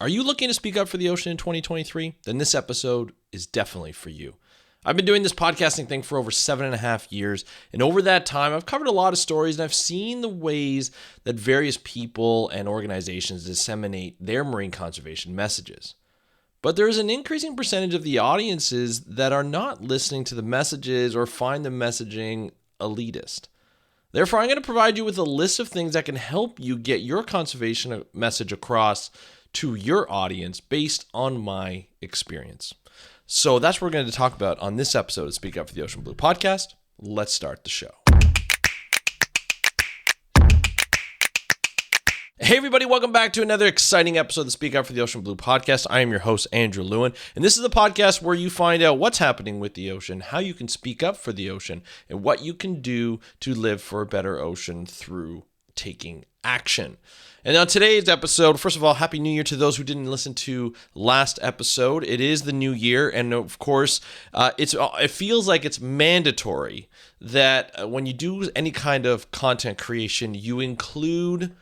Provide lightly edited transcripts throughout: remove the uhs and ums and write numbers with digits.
Are you looking to speak up for the ocean in 2023? Then this episode is definitely for you. I've been doing this podcasting thing for over 7.5 years, and over that time, I've covered a lot of stories, and I've seen the ways that various people and organizations disseminate their marine conservation messages. But there's an increasing percentage of the audiences that are not listening to the messages or find the messaging elitist. Therefore, I'm going to provide you with a list of things that can help you get your conservation message across to your audience based on my experience. So that's what we're going to talk about on this episode of Speak Up for the Ocean Blue podcast. Let's start the show. Hey everybody, welcome back to another exciting episode of the Speak Up for the Ocean Blue podcast. I am your host, Andrew Lewin, and this is the podcast where you find out what's happening with the ocean, how you can speak up for the ocean, and what you can do to live for a better ocean through taking action. And on today's episode, first of all, Happy New Year to those who didn't listen to last episode. It is the new year, and of course, it feels like it's mandatory that when you do any kind of content creation, you include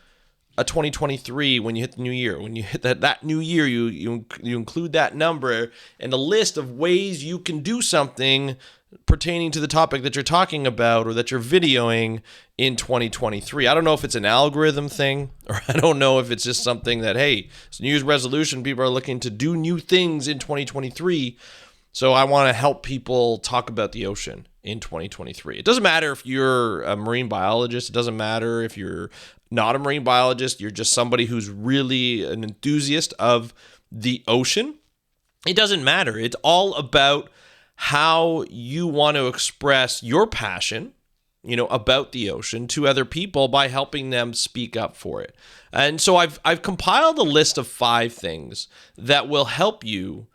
a 2023 when you hit the new year. When you hit that new year, you include that number and a list of ways you can do something pertaining to the topic that you're talking about or that you're videoing in 2023. I don't know if it's an algorithm thing, or I don't know if it's just something that, hey, it's New Year's resolution. People are looking to do new things in 2023. So I want to help people talk about the ocean in 2023. It doesn't matter if you're a marine biologist. It doesn't matter if you're not a marine biologist. You're just somebody who's really an enthusiast of the ocean. It doesn't matter. It's all about how you want to express your passion, about the ocean to other people by helping them speak up for it. And so I've compiled a list of 5 things that will help you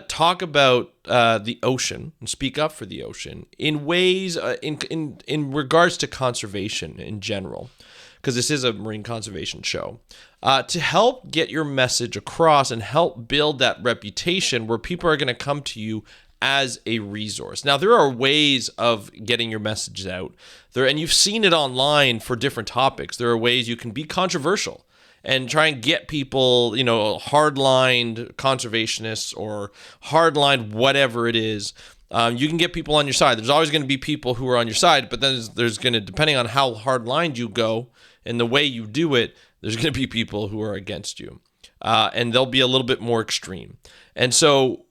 talk about the ocean and speak up for the ocean in ways in regards to conservation in general, because this is a marine conservation show, to help get your message across and help build that reputation where people are going to come to you as a resource. Now, there are ways of getting your message out there, and you've seen it online for different topics. There are ways you can be controversial and try and get people, hardlined conservationists or hardlined whatever it is. You can get people on your side. There's always going to be people who are on your side, but then there's going to, depending on how hardlined you go and the way you do it, there's going to be people who are against you. And they'll be a little bit more extreme. And so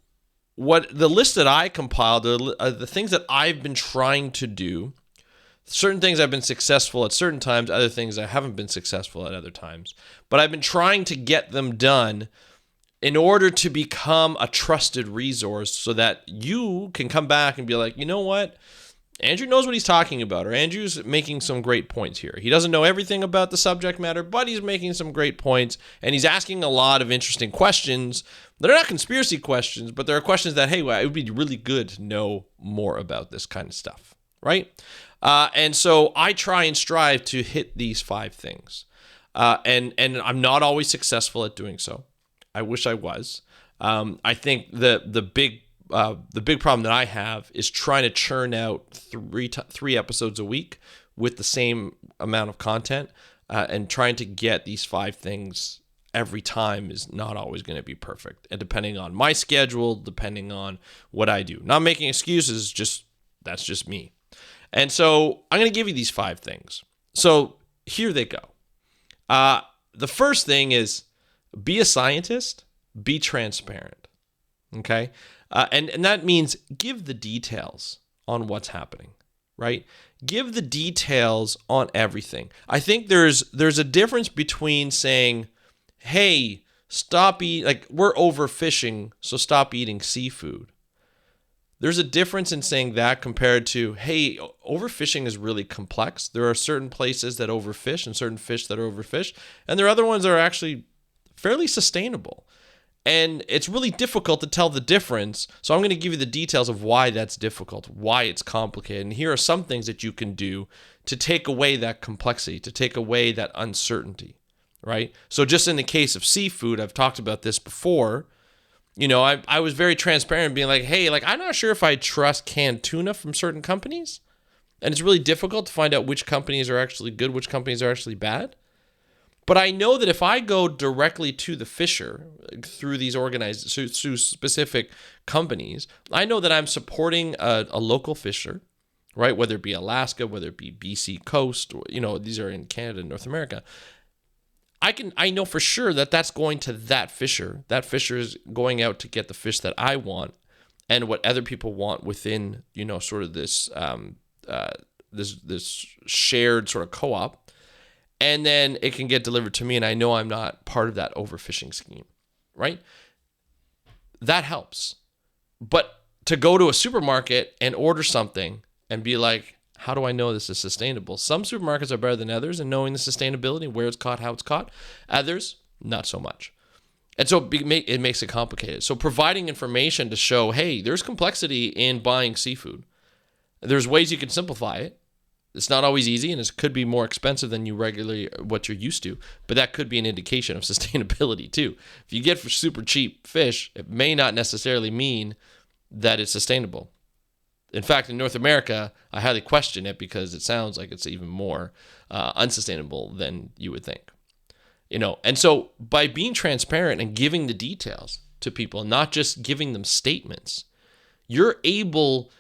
what the list that I compiled, the things that I've been trying to do, certain things I've been successful at certain times, other things I haven't been successful at other times. But I've been trying to get them done in order to become a trusted resource so that you can come back and be like, you know what? Andrew knows what he's talking about, or Andrew's making some great points here. He doesn't know everything about the subject matter, but he's making some great points, and he's asking a lot of interesting questions. They're not conspiracy questions, but there are questions that, hey, it would be really good to know more about this kind of stuff, right? And so I try and strive to hit these 5 things. And I'm not always successful at doing so. I wish I was. I think the big problem that I have is trying to churn out 3 episodes a week with the same amount of content, and trying to get these 5 things every time is not always going to be perfect. And depending on my schedule, depending on what I do, not making excuses, that's just me. And so I'm going to give you these 5 things. So here they go. The first thing is be a scientist, be transparent. Okay. And that means give the details on what's happening, right? Give the details on everything. I think there's a difference between saying, hey, stop eating, like we're overfishing, so stop eating seafood. There's a difference in saying that compared to, hey, overfishing is really complex. There are certain places that overfish and certain fish that are overfished, and there are other ones that are actually fairly sustainable. And it's really difficult to tell the difference. So I'm going to give you the details of why that's difficult, why it's complicated. And here are some things that you can do to take away that complexity, to take away that uncertainty, right? So just in the case of seafood, I've talked about this before. I was very transparent being like, hey, I'm not sure if I trust canned tuna from certain companies. And it's really difficult to find out which companies are actually good, which companies are actually bad. But I know that if I go directly to the fisher through these organized, through specific companies, I know that I'm supporting a local fisher, right? Whether it be Alaska, whether it be BC coast, or, these are in Canada and North America. I know for sure that that's going to that fisher. That fisher is going out to get the fish that I want and what other people want within, sort of this this shared sort of co-op. And then it can get delivered to me, and I know I'm not part of that overfishing scheme, right? That helps. But to go to a supermarket and order something and be like, how do I know this is sustainable? Some supermarkets are better than others in knowing the sustainability, where it's caught, how it's caught. Others, not so much. And so it makes it complicated. So providing information to show, hey, there's complexity in buying seafood. There's ways you can simplify it. It's not always easy, and it could be more expensive than what you're used to, but that could be an indication of sustainability too. If you get super cheap fish, it may not necessarily mean that it's sustainable. In fact, in North America, I highly question it because it sounds like it's even more unsustainable than you would think. And so by being transparent and giving the details to people, not just giving them statements, you're able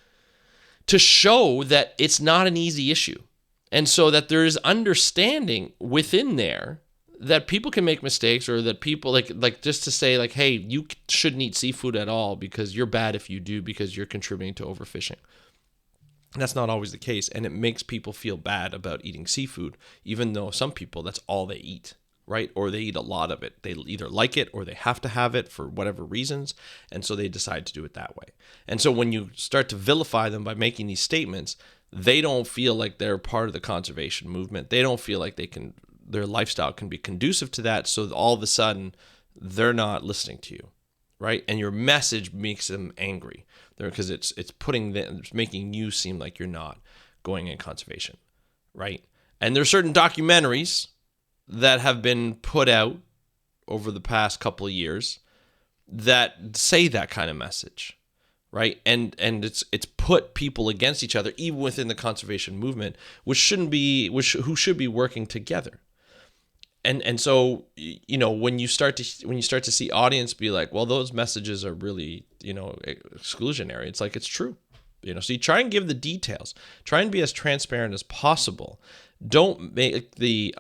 to show that it's not an easy issue. And so that there is understanding within there that people can make mistakes, or that people like just to say like, hey, you shouldn't eat seafood at all because you're bad if you do, because you're contributing to overfishing. And that's not always the case. And it makes people feel bad about eating seafood, even though some people, that's all they eat, right? Or they eat a lot of it. They either like it or they have to have it for whatever reasons. And so they decide to do it that way. And so when you start to vilify them by making these statements, they don't feel like they're part of the conservation movement. They don't feel like their lifestyle can be conducive to that. So all of a sudden, they're not listening to you, right? And your message makes them angry because it's making you seem like you're not going in conservation, right? And there's certain documentaries that have been put out over the past couple of years that say that kind of message, right? And it's put people against each other, even within the conservation movement, who should be working together. And so, when you start to see audience be like, well, those messages are really, exclusionary. It's like, it's true. So you try and give the details, try and be as transparent as possible. Don't make the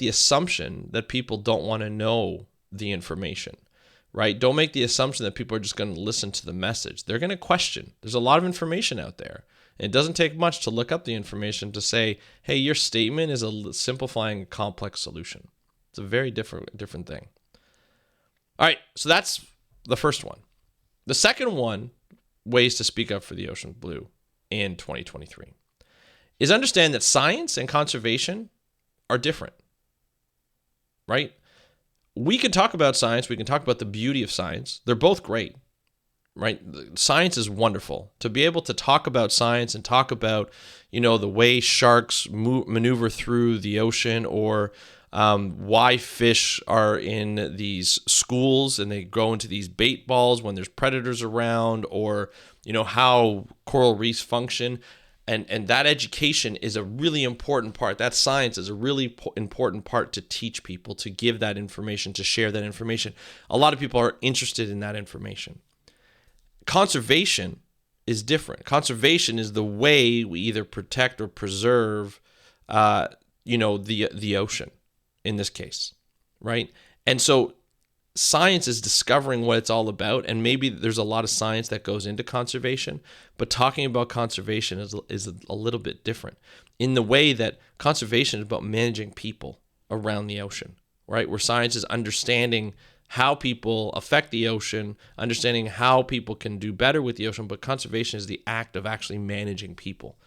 assumption that people don't want to know the information, right? Don't make the assumption that people are just going to listen to the message. They're going to question. There's a lot of information out there. And it doesn't take much to look up the information to say, hey, your statement is simplifying a complex solution. It's a very different thing. All right, so that's the first one. The second one, ways to speak up for the ocean blue in 2023, is understand that science and conservation are different, right? We can talk about science. We can talk about the beauty of science. They're both great, right? Science is wonderful. To be able to talk about science and talk about, the way sharks maneuver through the ocean, or why fish are in these schools and they go into these bait balls when there's predators around, or, how coral reefs function. And that education is a really important part. That science is a really important part to teach people, to give that information, to share that information. A lot of people are interested in that information. Conservation is different. Conservation is the way we either protect or preserve, the ocean in this case, right? And so science is discovering what it's all about, and maybe there's a lot of science that goes into conservation, but talking about conservation is a little bit different in the way that conservation is about managing people around the ocean, right? Where science is understanding how people affect the ocean, understanding how people can do better with the ocean, but conservation is the act of actually managing people.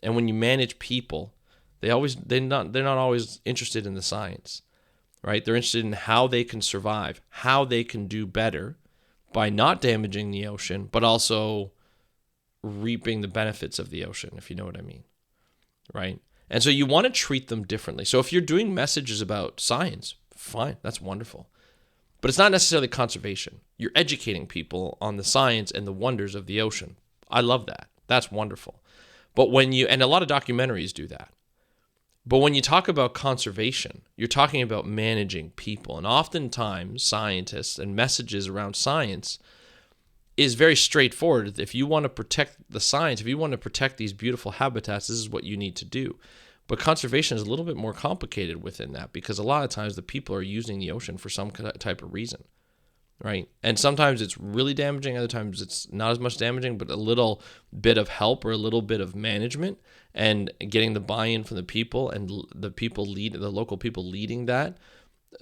And when you manage people, they're not always interested in the science, right? They're interested in how they can survive, how they can do better by not damaging the ocean, but also reaping the benefits of the ocean, if you know what I mean, right? And so you want to treat them differently. So if you're doing messages about science, fine, that's wonderful. But it's not necessarily conservation. You're educating people on the science and the wonders of the ocean. I love that. That's wonderful. But and a lot of documentaries do that. But when you talk about conservation, you're talking about managing people. And oftentimes, scientists and messages around science is very straightforward. If you want to protect the science, if you want to protect these beautiful habitats, this is what you need to do. But conservation is a little bit more complicated within that, because a lot of times the people are using the ocean for some type of reason, right? And sometimes it's really damaging, other times it's not as much damaging, but a little bit of help or a little bit of management and getting the buy-in from the people, and the local people leading that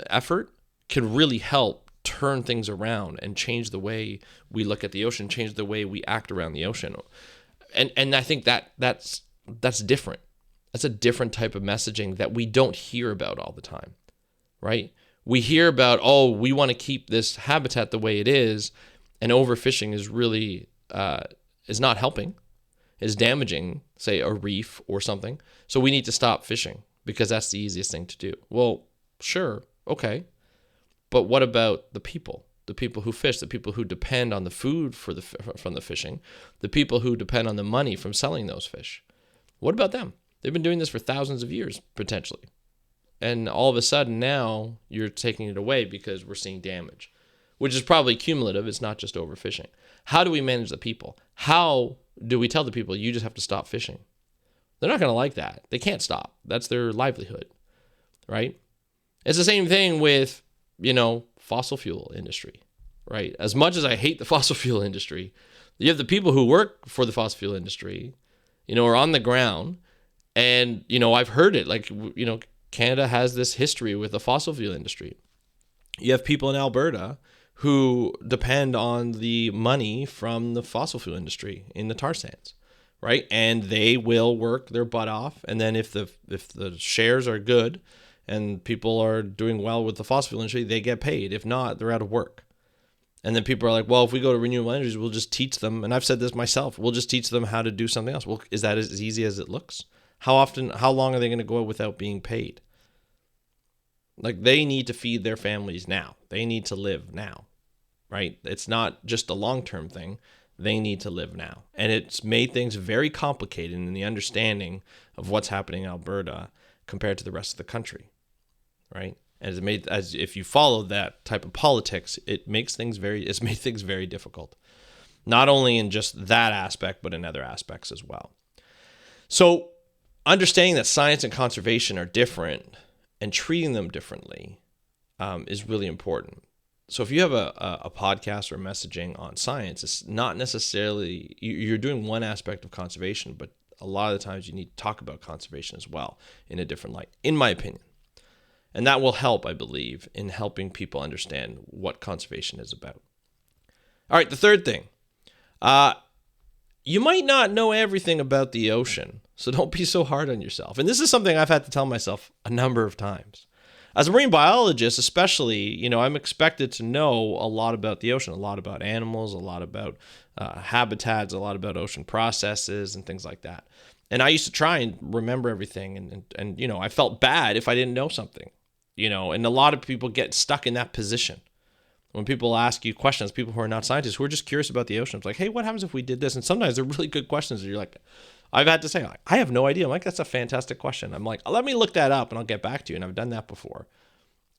effort can really help turn things around and change the way we look at the ocean, change the way we act around the ocean. And I think that's different. That's a different type of messaging that we don't hear about all the time, right? We hear about, oh, we want to keep this habitat the way it is, and overfishing is really is not helping, is damaging, say, a reef or something. So we need to stop fishing because that's the easiest thing to do. Well, sure, okay. But what about the people who fish, the people who depend on the food from the fishing, the people who depend on the money from selling those fish? What about them? They've been doing this for thousands of years, potentially. And all of a sudden now you're taking it away because we're seeing damage, which is probably cumulative. It's not just overfishing. How do we manage the people? How do we tell the people, you just have to stop fishing? They're not going to like that. They can't stop. That's their livelihood, right? It's the same thing with, fossil fuel industry, right? As much as I hate the fossil fuel industry, you have the people who work for the fossil fuel industry, are on the ground. And, I've heard it, Canada has this history with the fossil fuel industry. You have people in Alberta who depend on the money from the fossil fuel industry in the tar sands, right? And they will work their butt off. And then if the shares are good and people are doing well with the fossil fuel industry, they get paid. If not, they're out of work. And then people are like, well, if we go to renewable energies, we'll just teach them. And I've said this myself, we'll just teach them how to do something else. Well, is that as easy as it looks? How long are they going to go without being paid? They need to feed their families now. They need to live now, right? It's not just a long-term thing. They need to live now. And it's made things very complicated in the understanding of what's happening in Alberta compared to the rest of the country, right? And as if you follow that type of politics, it's made things very difficult, not only in just that aspect, but in other aspects as well. So understanding that science and conservation are different and treating them differently is really important. So if you have a podcast or messaging on science, it's not necessarily, you're doing one aspect of conservation, but a lot of the times you need to talk about conservation as well in a different light, in my opinion. And that will help, I believe, in helping people understand what conservation is about. All right, the third thing. You might not know everything about the ocean, so don't be so hard on yourself. And this is something I've had to tell myself a number of times. As a marine biologist, especially, I'm expected to know a lot about the ocean, a lot about animals, a lot about habitats, a lot about ocean processes and things like that. And I used to try and remember everything. And I felt bad if I didn't know something, and a lot of people get stuck in that position. When people ask you questions, people who are not scientists, who are just curious about the ocean, it's like, hey, what happens if we did this? And sometimes they're really good questions. And you're like, I've had to say, I have no idea. I'm like, that's a fantastic question. I'm like, let me look that up and I'll get back to you. And I've done that before.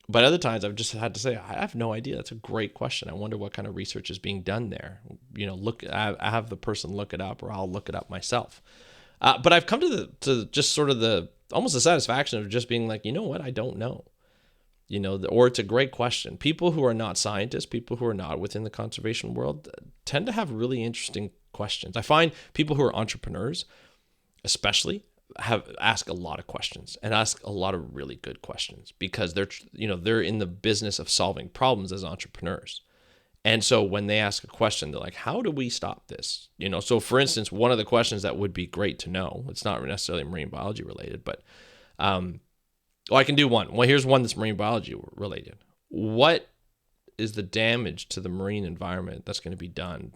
But other times I've just had to say, I have no idea. That's a great question. I wonder what kind of research is being done there. I have the person look it up, or I'll look it up myself. But I've come to just sort of almost the satisfaction of just being like, you know what? I don't know. Or it's a great question. People who are not scientists, people who are not within the conservation world, tend to have really interesting questions. I find people who are entrepreneurs, especially, ask a lot of questions and ask a lot of really good questions because they're in the business of solving problems as entrepreneurs. And so when they ask a question, they're like, how do we stop this? So for instance, one of the questions that would be great to know, it's not necessarily marine biology related, but I can do one. Well, here's one that's marine biology related. What is the damage to the marine environment that's going to be done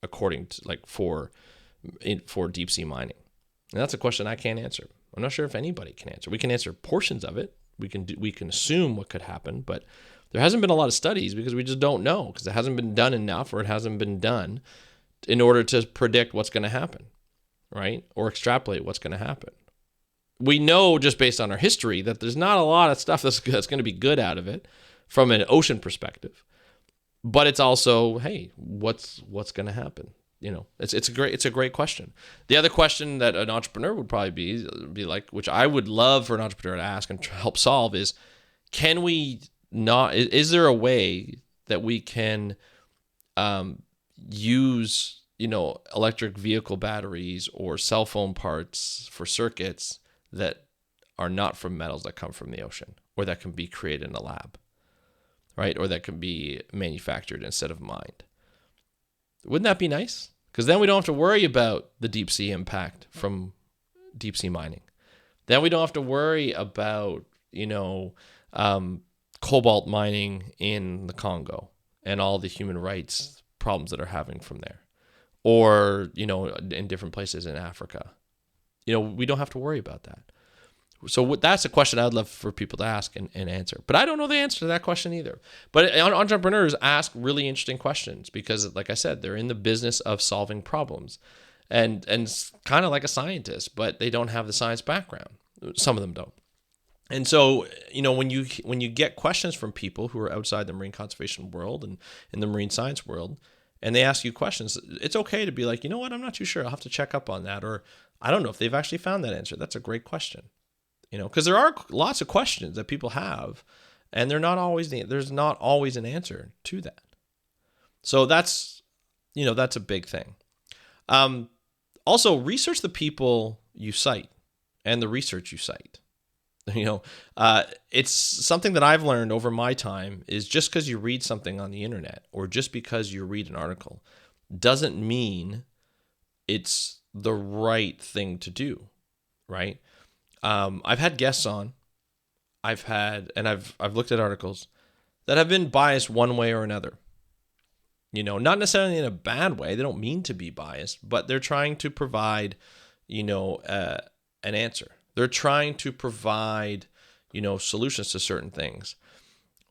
according to for deep sea mining? And that's a question I can't answer. I'm not sure if anybody can answer. We can answer portions of it. We can assume what could happen, but there hasn't been a lot of studies because we just don't know, because it hasn't been done enough, or it hasn't been done in order to predict what's going to happen, right? Or extrapolate what's going to happen. we know just based on our history that there's not a lot of stuff that's going to be good out of it from an ocean perspective. But it's also, hey, what's going to happen? It's a great question. The other question that an entrepreneur would probably be like, which I would love for an entrepreneur to ask and help solve is, can we not? Is there a way that we can use electric vehicle batteries or cell phone parts for circuits that are not from metals that come from the ocean, or that can be created in a lab, right? Or that can be manufactured instead of mined? Wouldn't that be nice? Because then we don't have to worry about the deep sea impact from deep sea mining. Then we don't have to worry about, cobalt mining in the Congo and all the human rights problems that are having from there, or, in different places in Africa. We don't have to worry about that. So that's a question I'd love for people to ask and answer. But I don't know the answer to that question either. But entrepreneurs ask really interesting questions because, like I said, they're in the business of solving problems, and kind of like a scientist, but they don't have the science background. Some of them don't. And so, when you get questions from people who are outside the marine conservation world and in the marine science world, and they ask you questions, it's okay to be like, you know what, I'm not too sure. I'll have to check up on that. Or I don't know if they've actually found that answer. That's a great question. Because there are lots of questions that people have, and there's not always an answer to that. So that's a big thing. Also, research the people you cite and the research you cite. It's something that I've learned over my time is just because you read something on the internet or just because you read an article doesn't mean it's the right thing to do, right? I've had guests on. I've looked at articles that have been biased one way or another. Not necessarily in a bad way. They don't mean to be biased, but they're trying to provide, an answer. They're trying to provide, solutions to certain things,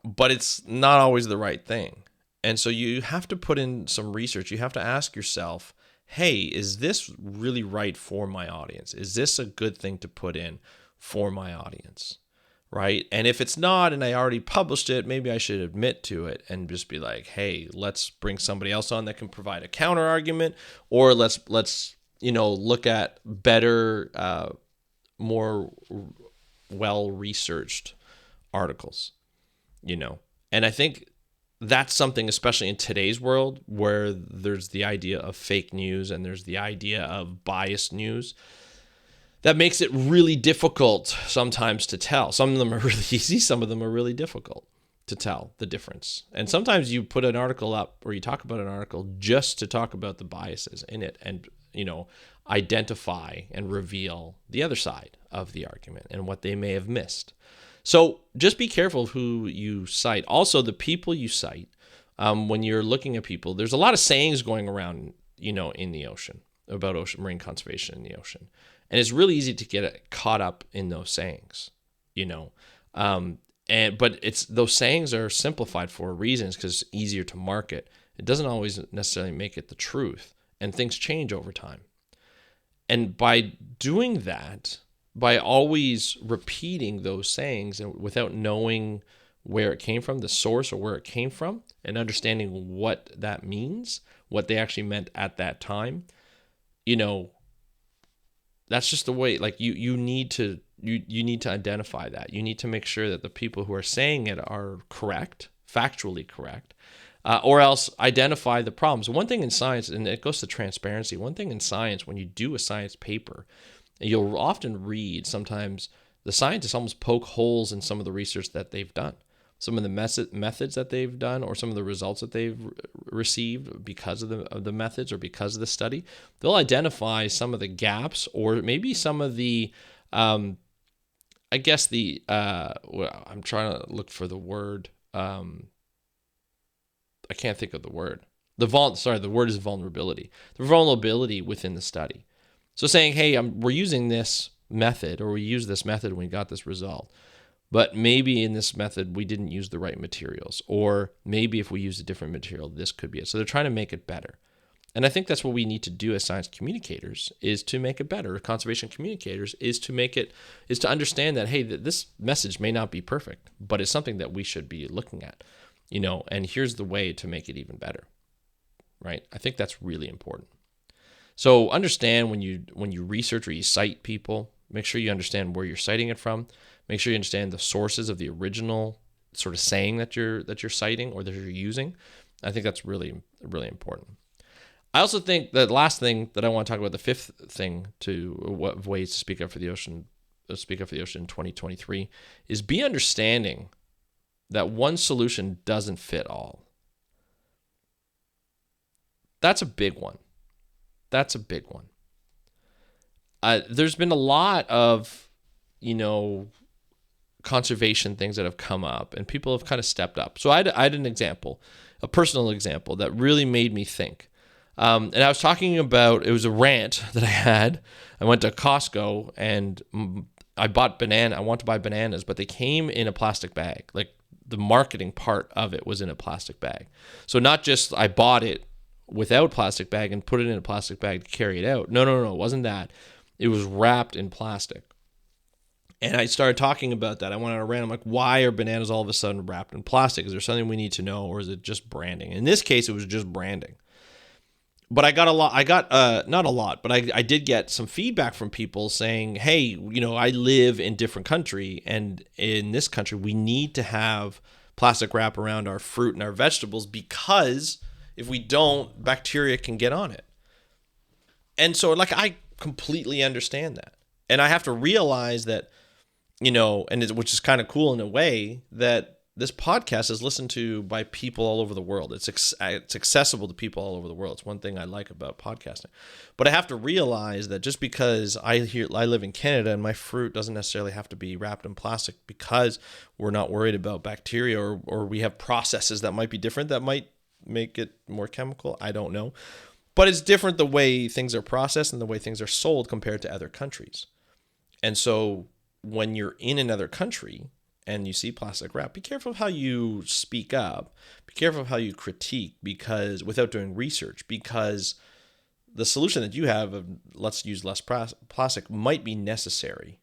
but it's not always the right thing. And so you have to put in some research. You have to ask yourself, hey, is this really right for my audience? Is this a good thing to put in for my audience, right? And if it's not, and I already published it, maybe I should admit to it and just be like, hey, let's bring somebody else on that can provide a counter argument, or let's look at better, more well-researched articles, And I think that's something, especially in today's world, where there's the idea of fake news and there's the idea of biased news, that makes it really difficult sometimes to tell. Some of them are really easy. Some of them are really difficult to tell the difference. And sometimes you put an article up or you talk about an article just to talk about the biases in it and, identify and reveal the other side of the argument and what they may have missed. So just be careful of who you cite. Also, the people you cite, when you're looking at people, there's a lot of sayings going around, in the ocean about marine conservation in the ocean. And it's really easy to get caught up in those sayings, but those sayings are simplified for reasons because it's easier to market. It doesn't always necessarily make it the truth, and things change over time. And by doing that, by always repeating those sayings and without knowing where it came from, the source or where it came from, and understanding what that means, what they actually meant at that time, that's just the way. Like you need to identify that. You need to make sure that the people who are saying it are correct, factually correct, or else identify the problems. One thing in science, and it goes to transparency. One thing in science, when you do a science paper, you'll often read sometimes the scientists almost poke holes in some of the research that they've done, some of the methods that they've done, or some of the results that they've received because of the methods or because of the study. They'll identify some of the gaps or maybe some of the, I'm trying to look for the word. I can't think of the word. The word is vulnerability. The vulnerability within the study. So saying, hey, we're using this method, or we used this method when we got this result, but maybe in this method we didn't use the right materials, or maybe if we used a different material, this could be it. So they're trying to make it better. And I think that's what we need to do as science communicators, is to make it better. Conservation communicators is to understand that, hey, this message may not be perfect, but it's something that we should be looking at, and here's the way to make it even better, right? I think that's really important. So understand when you research or you cite people, make sure you understand where you're citing it from. Make sure you understand the sources of the original sort of saying that you're citing or that you're using. I think that's really, really important. I also think that last thing that I want to talk about, the fifth thing to what ways to speak up for the ocean in 2023, is be understanding that one solution doesn't fit all. That's a big one. There's been a lot of, conservation things that have come up, and people have kind of stepped up. So I had an example, a personal example that really made me think. And I was talking about, it was a rant that I had. I went to Costco and I want to buy bananas, but they came in a plastic bag. Like, the marketing part of it was in a plastic bag. So not just I bought it without plastic bag and put it in a plastic bag to carry it out. No, it wasn't that. It was wrapped in plastic. And I started talking about that. I went on a rant. I'm like, why are bananas all of a sudden wrapped in plastic? Is there something we need to know, or is it just branding? In this case, it was just branding. But I got not a lot, but I did get some feedback from people saying, hey, I live in different country, and in this country, we need to have plastic wrap around our fruit and our vegetables, because if we don't, bacteria can get on it. And so, I completely understand that. And I have to realize that, which is kind of cool in a way, that this podcast is listened to by people all over the world. It's accessible to people all over the world. It's one thing I like about podcasting. But I have to realize that just because I live in Canada and my fruit doesn't necessarily have to be wrapped in plastic, because we're not worried about bacteria, or we have processes that might be different that might make it more chemical. I don't know. But it's different the way things are processed and the way things are sold compared to other countries. And so when you're in another country and you see plastic wrap, be careful of how you speak up. Be careful of how you critique, because without doing research, because the solution that you have of let's use less plastic might be necessary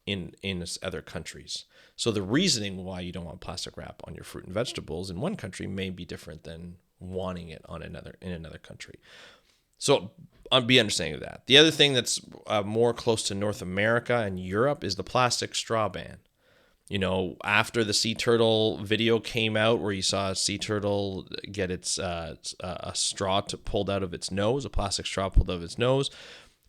in other countries. So the reasoning why you don't want plastic wrap on your fruit and vegetables in one country may be different than wanting it in another country. So be understanding of that. The other thing that's more close to North America and Europe is the plastic straw ban. After the sea turtle video came out, where you saw a sea turtle get its a straw pulled out of its nose, a plastic straw pulled out of its nose,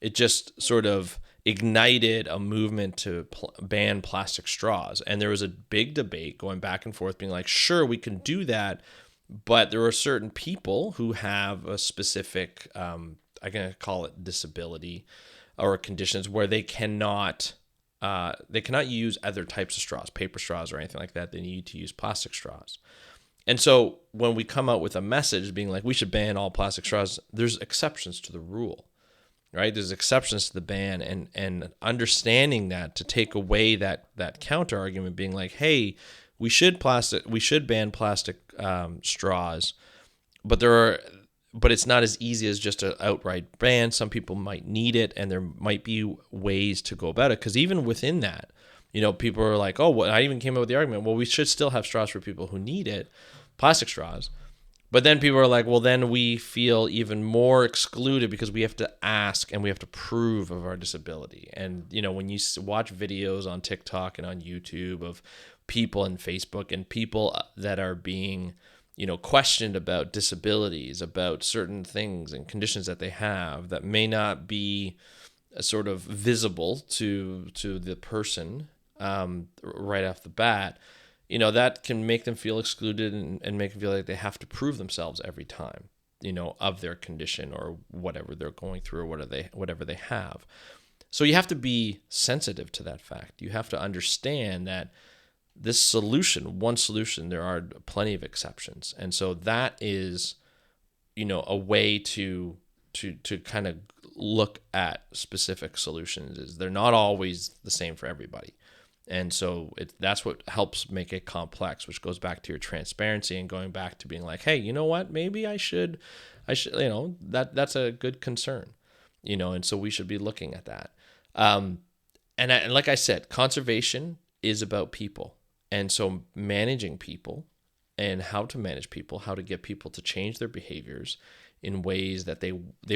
it just sort of ignited a movement to ban plastic straws. And there was a big debate going back and forth, being like, sure, we can do that, but there are certain people who have a specific, I'm going to call it disability or conditions, where they cannot use other types of straws, paper straws or anything like that. They need to use plastic straws. And so when we come out with a message being like, we should ban all plastic straws, there's exceptions to the rule, right? There's exceptions to the ban, and understanding that to take away that counter argument being like, hey, we should ban plastic straws, but it's not as easy as just an outright ban. Some people might need it, and there might be ways to go about it. Because even within that, people are like, oh, well, I even came up with the argument, well, we should still have straws for people who need it, plastic straws. But then people are like, well, then we feel even more excluded because we have to ask and we have to prove of our disability. And, when you watch videos on TikTok and on YouTube of people and Facebook and people that are being questioned about disabilities, about certain things and conditions that they have that may not be sort of visible to the person right off the bat, that can make them feel excluded and make them feel like they have to prove themselves every time, of their condition or whatever they're going through or whatever they have. So you have to be sensitive to that fact. You have to understand that this one solution, there are plenty of exceptions. And so that is, a way to kind of look at specific solutions, is they're not always the same for everybody. And so that's what helps make it complex, which goes back to your transparency and going back to being like, hey, you know what? Maybe I should, that's a good concern, and so we should be looking at that. And like I said, conservation is about people. And so managing people and how to manage people, how to get people to change their behaviors in ways that they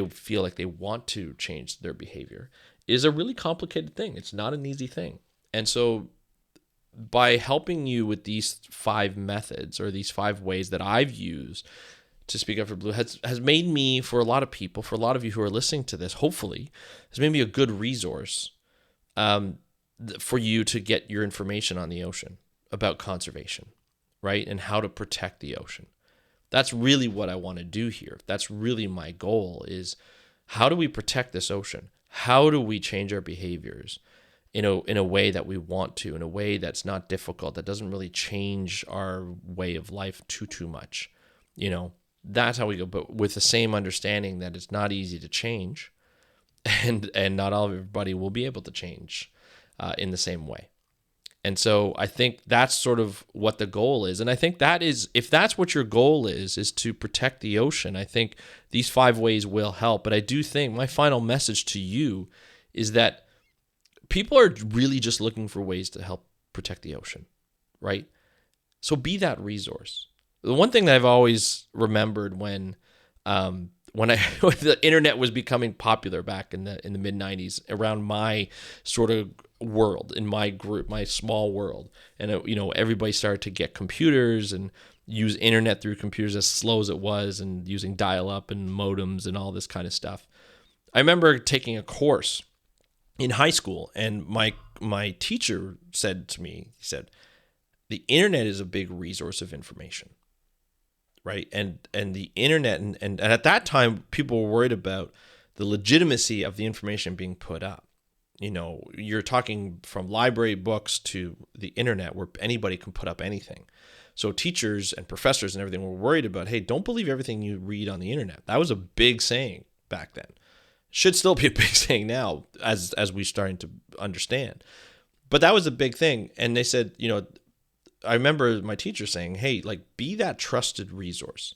feel like they want to change their behavior is a really complicated thing. It's not an easy thing. And so by helping you with these 5 methods or these 5 ways that I've used to speak up for Blue has made me, for a lot of people, for a lot of you who are listening to this, hopefully, has made me a good resource for you to get your information on the ocean about conservation, right? And how to protect the ocean. That's really what I want to do here. That's really my goal, is how do we protect this ocean? How do we change our behaviors in a way that we want to, in a way that's not difficult, that doesn't really change our way of life too much? That's how we go, but with the same understanding that it's not easy to change, and not everybody will be able to change in the same way. And so I think that's sort of what the goal is. And I think that is, if that's what your goal is to protect the ocean, I think these 5 ways will help. But I do think my final message to you is that people are really just looking for ways to help protect the ocean, right? So be that resource. The one thing that I've always remembered when the internet was becoming popular back in the mid 90s, around my sort of world, in my group, my small world, and everybody started to get computers and use internet through computers, as slow as it was, and using dial-up and modems and all this kind of stuff. I remember taking a course in high school, and my teacher said to me, he said, the internet is a big resource of information, right? And the internet, and at that time, people were worried about the legitimacy of the information being put up. You're talking from library books to the internet, where anybody can put up anything. So teachers and professors and everything were worried about, hey, don't believe everything you read on the internet. That was a big saying back then. Should still be a big saying now, as we're starting to understand. But that was a big thing. And they said, I remember my teacher saying, hey, be that trusted resource.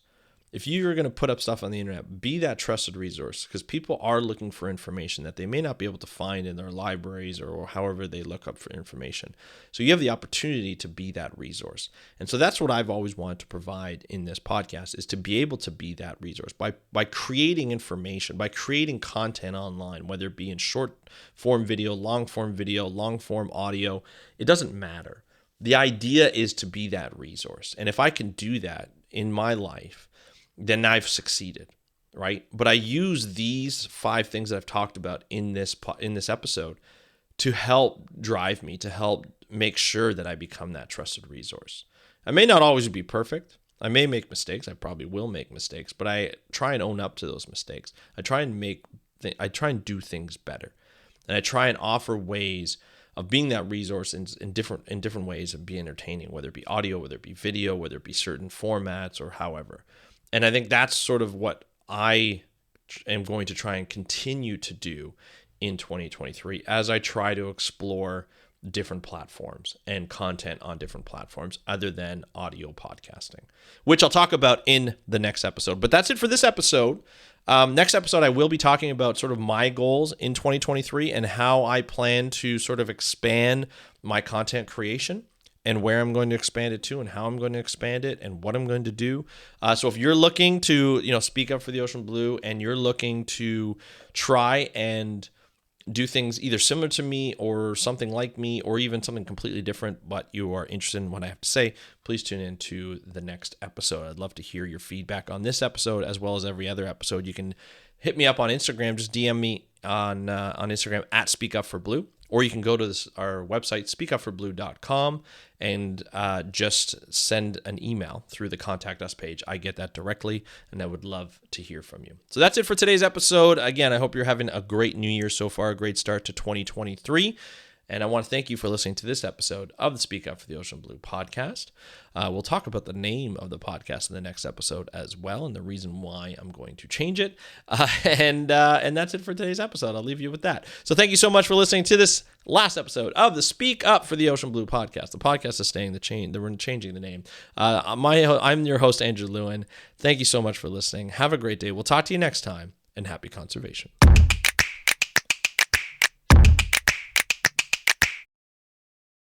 If you're going to put up stuff on the internet, be that trusted resource, because people are looking for information that they may not be able to find in their libraries or however they look up for information. So you have the opportunity to be that resource. And so that's what I've always wanted to provide in this podcast, is to be able to be that resource by creating information, by creating content online, whether it be in short form video, long form audio, it doesn't matter. The idea is to be that resource. And if I can do that in my life, then I've succeeded, right? But I use these 5 things that I've talked about in this episode to help drive me, to help make sure that I become that trusted resource. I may not always be perfect. I may make mistakes. I probably will make mistakes, but I try and own up to those mistakes. I try and do things better, and I try and offer ways of being that resource in different ways of being entertaining, whether it be audio, whether it be video, whether it be certain formats, or however. And I think that's sort of what I am going to try and continue to do in 2023 as I try to explore different platforms and content on different platforms other than audio podcasting, which I'll talk about in the next episode. But that's it for this episode. Next episode, I will be talking about sort of my goals in 2023 and how I plan to sort of expand my content creation, and where I'm going to expand it to, and how I'm going to expand it, and what I'm going to do. So if you're looking to, speak up for the ocean blue, and you're looking to try and do things either similar to me or something like me, or even something completely different, but you are interested in what I have to say, please tune in to the next episode. I'd love to hear your feedback on this episode as well as every other episode. You can hit me up on Instagram. Just DM me on Instagram at SpeakUpForBlue. Or you can go to our website, speakupforblue.com, and just send an email through the Contact Us page. I get that directly, and I would love to hear from you. So that's it for today's episode. Again, I hope you're having a great new year so far, a great start to 2023. And I want to thank you for listening to this episode of the Speak Up for the Ocean Blue podcast. We'll talk about the name of the podcast in the next episode as well, and the reason why I'm going to change it. And that's it for today's episode. I'll leave you with that. So thank you so much for listening to this last episode of the Speak Up for the Ocean Blue podcast. The podcast is staying the chain. We're changing the name. I'm your host, Andrew Lewin. Thank you so much for listening. Have a great day. We'll talk to you next time, and happy conservation.